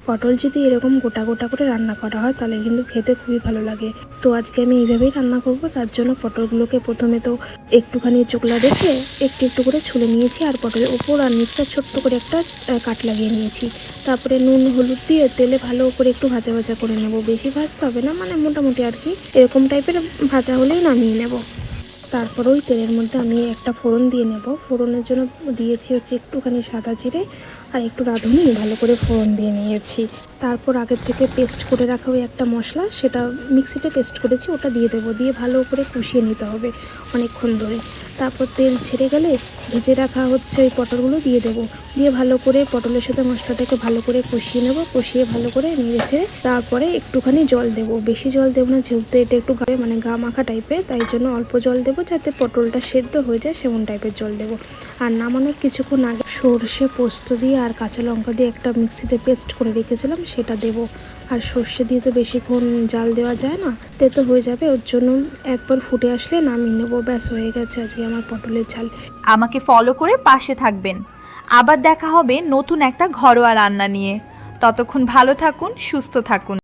পটল যদি এরকম গোটা গোটা করে রান্না করা হয় তাহলে কিন্তু খেতে খুবই ভালো লাগে। তো আজকে আমি এইভাবেই রান্না করব। তার জন্য পটলগুলোকে প্রথমে তো একটুখানি চোকলা রেখে একটু একটু করে ছুলে নিয়েছি, আর পটলের ওপর আর নিচটা ছোট্ট করে একটা কাট লাগিয়ে নিয়েছি। তারপরে নুন হলুদ দিয়ে তেলে ভালো করে একটু ভাজা ভাজা করে নেব। বেশি ভাজতে হবে না, মানে মোটামুটি আর কি এরকম টাইপের ভাজা হলেই নামিয়ে নেব। তারপর ওই তেলের মধ্যে আমি একটা ফোড়ন দিয়ে নেব। ফোড়নের জন্য দিয়েছি হচ্ছে একটুখানি সাদা জিরে আর একটু রাঁধুনি ভালো করে ফোড়ন দিয়ে নিয়েছি। তারপর আগের থেকে পেস্ট করে রাখা ওই একটা মশলা, সেটা মিক্সিতে পেস্ট করেছি, ওটা দিয়ে দেবো। দিয়ে ভালো করে কষিয়ে নিতে হবে অনেকক্ষণ ধরে। তারপর তেল ছেড়ে গেলে ভেজে রাখা হচ্ছে ওই পটলগুলো দিয়ে দেবো। দিয়ে ভালো করে পটলের সাথে মশলাটাকে ভালো করে কষিয়ে নেব। কষিয়ে ভালো করে নেড়েছে তারপরে একটুখানি জল দেবো। বেশি জল দেবো না, যেহেতু এটা একটু মানে গা মাখা টাইপের, তাই জন্য অল্প জল দেবো যাতে পটলটা সেদ্ধ হয়ে যায়, সেমন টাইপের জল দেবো। আর নামানোর কিছুক্ষণ আগে সর্ষে পোস্ত দিয়ে আর কাঁচা লঙ্কা দিয়ে একটা মিক্সিতে পেস্ট করে রেখেছিলাম, সেটা দেবো। আর সর্ষে দিয়ে তো বেশিক্ষণ জাল দেওয়া যায় না, তেতো হয়ে যাবে, ওর জন্য একবার ফুটে আসলে নামিয়ে নেবো। ব্যাস হয়ে গেছে আজকে আমার পটলের ঝাল। আমাকে ফলো করে পাশে থাকবেন। আবার দেখা হবে নতুন একটা ঘরোয়া রান্না নিয়ে। ততক্ষণ ভালো থাকুন, সুস্থ থাকুন।